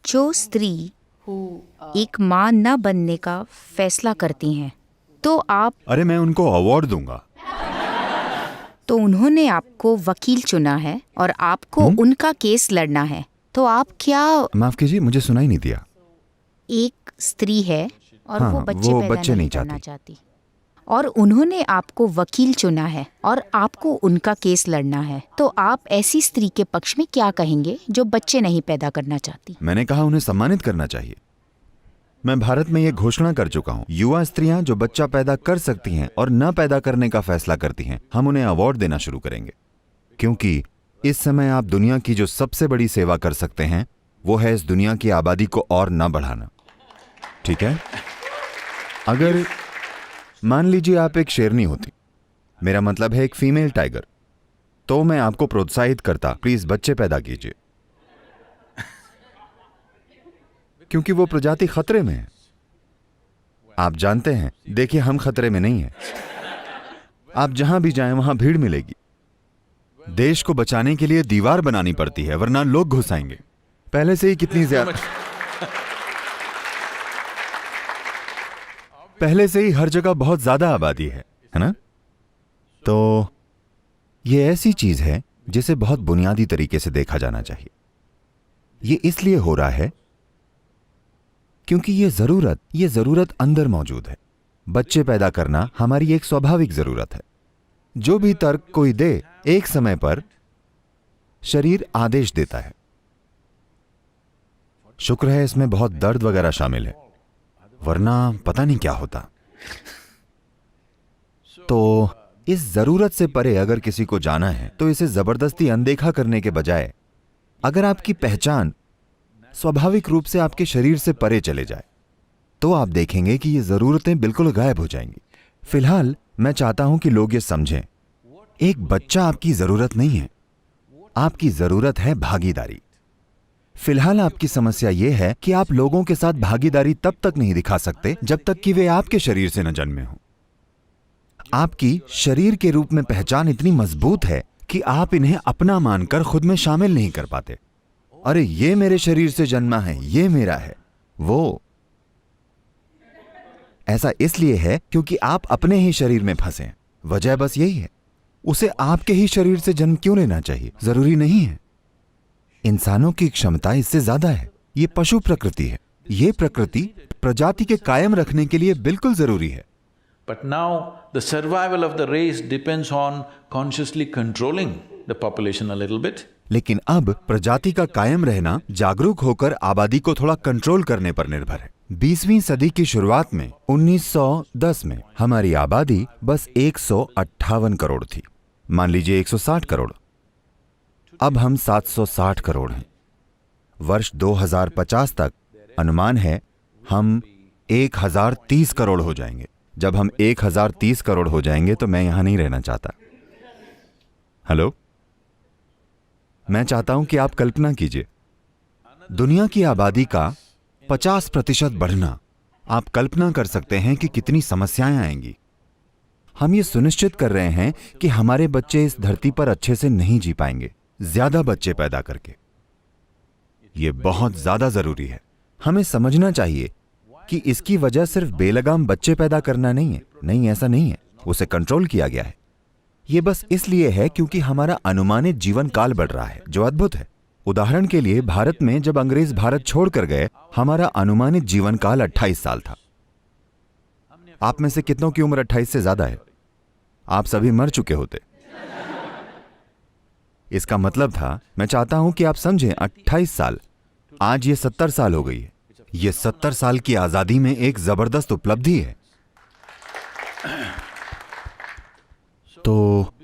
जो स्त्री एक माँ न बनने का फैसला करती हैं, तो आप अरे मैं उनको अवार्ड दूंगा। तो उन्होंने आपको वकील चुना है और आपको उनका केस लड़ना है, तो आप क्या? माफ कीजिए, मुझे सुनाई नहीं दिया। एक स्त्री है और हाँ, वो बच्चे वो पैदा बच्चे नहीं नहीं करना चाहती और उन्होंने आपको वकील चुना है और आपको उनका केस लड़ना है, तो आप ऐसी स्त्री के पक्ष में क्या कहेंगे जो बच्चे नहीं पैदा करना चाहती? मैंने कहा उन्हें सम्मानित करना चाहिए। मैं भारत में ये घोषणा कर चुका हूँ, युवा स्त्रियां जो बच्चा पैदा कर सकती हैं और न पैदा करने का फैसला करती हैं, हम उन्हें अवार्ड देना शुरू करेंगे। क्योंकि इस समय आप दुनिया की जो सबसे बड़ी सेवा कर सकते हैं वो है इस दुनिया की आबादी को और न बढ़ाना। ठीक है? अगर मान लीजिए आप एक शेरनी होती, मेरा मतलब है एक फीमेल टाइगर, तो मैं आपको प्रोत्साहित करता, प्लीज बच्चे पैदा कीजिए, क्योंकि वो प्रजाति खतरे में है। आप जानते हैं, देखिए हम खतरे में नहीं हैं। आप जहां भी जाएं वहां भीड़ मिलेगी। देश को बचाने के लिए दीवार बनानी पड़ती है, वरना लोग घुस आएंगे। पहले से ही कितनी ज्यादा, पहले से ही हर जगह बहुत ज्यादा आबादी है ना? तो ये ऐसी चीज है जिसे बहुत बुनियादी तरीके से देखा जाना चाहिए। ये इसलिए हो रहा है क्योंकि ये जरूरत अंदर मौजूद है। बच्चे पैदा करना हमारी एक स्वाभाविक जरूरत है। जो भी तर्क कोई दे, एक समय पर शरीर आदेश देता है। शुक्र है इसमें बहुत दर्द वगैरह शामिल है, वरना पता नहीं क्या होता। तो इस जरूरत से परे अगर किसी को जाना है तो इसे जबरदस्ती अनदेखा करने के बजाय, अगर आपकी पहचान स्वाभाविक रूप से आपके शरीर से परे चले जाए, तो आप देखेंगे कि ये जरूरतें बिल्कुल गायब हो जाएंगी। फिलहाल मैं चाहता हूं कि लोग ये समझें, एक बच्चा आपकी जरूरत नहीं है, आपकी जरूरत है भागीदारी। फिलहाल आपकी समस्या यह है कि आप लोगों के साथ भागीदारी तब तक नहीं दिखा सकते जब तक कि वे आपके शरीर से न जन्मे हों। आपकी शरीर के रूप में पहचान इतनी मजबूत है कि आप इन्हें अपना मानकर खुद में शामिल नहीं कर पाते। अरे ये मेरे शरीर से जन्मा है, ये मेरा है। वो ऐसा इसलिए है क्योंकि आप अपने ही शरीर में फंसे हैं। वजह बस यही है। उसे आपके ही शरीर से जन्म क्यों लेना चाहिए? जरूरी नहीं है। इंसानों की क्षमता इससे ज्यादा है। ये पशु प्रकृति है। ये प्रकृति प्रजाति के कायम रखने के लिए बिल्कुल जरूरी है। But now the survival of the race depends on consciously controlling the population a little bit. लेकिन अब प्रजाति का कायम रहना जागरूक होकर आबादी को थोड़ा कंट्रोल करने पर निर्भर है। 20वीं सदी की शुरुआत में 1910 में हमारी आबादी बस 158 करोड़ थी। मान लीजिए 160 करोड़। अब हम 760 करोड़ हैं। वर्ष 2050 तक अनुमान है हम 1030 करोड़ हो जाएंगे। जब हम 1030 करोड़ हो जाएंगे तो मैं यहां नहीं रहना चाहता। हेलो, मैं चाहता हूं कि आप कल्पना कीजिए, दुनिया की आबादी का 50% बढ़ना। आप कल्पना कर सकते हैं कि कितनी समस्याएं आएंगी। हम ये सुनिश्चित कर रहे हैं कि हमारे बच्चे इस धरती पर अच्छे से नहीं जी पाएंगे ज्यादा बच्चे पैदा करके। ये बहुत ज्यादा जरूरी है। हमें समझना चाहिए कि इसकी वजह सिर्फ बेलगाम बच्चे पैदा करना नहीं है। नहीं, ऐसा नहीं है। उसे कंट्रोल किया गया है। यह बस इसलिए है क्योंकि हमारा अनुमानित जीवन काल बढ़ रहा है, जो अद्भुत है। उदाहरण के लिए भारत में जब अंग्रेज भारत छोड़कर गए, हमारा अनुमानित जीवन काल 28 साल था। आप में से कितनों की उम्र 28 से ज्यादा है? आप सभी मर चुके होते। इसका मतलब था, मैं चाहता हूं कि आप समझें, 28 साल, आज ये 70 साल हो गई है। ये 70 साल की आजादी में एक जबरदस्त उपलब्धि है। तो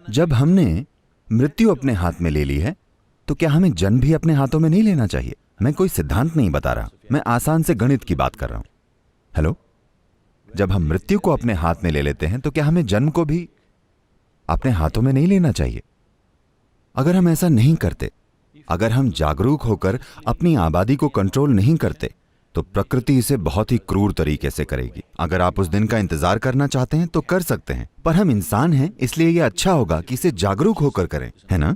जब हमने मृत्यु अपने हाथ में ले ली है, तो क्या हमें जन्म भी अपने हाथों में नहीं लेना चाहिए? मैं कोई सिद्धांत नहीं बता रहा, मैं आसान से गणित की बात कर रहा हूं। हेलो, जब हम मृत्यु को अपने हाथ में ले लेते हैं तो क्या हमें जन्म को भी अपने हाथों में नहीं लेना चाहिए? अगर हम ऐसा नहीं करते, अगर हम जागरूक होकर अपनी आबादी को कंट्रोल नहीं करते, तो प्रकृति इसे बहुत ही क्रूर तरीके से करेगी। अगर आप उस दिन का इंतजार करना चाहते हैं तो कर सकते हैं, पर हम इंसान हैं, इसलिए यह अच्छा होगा कि इसे जागरूक होकर करें, है ना?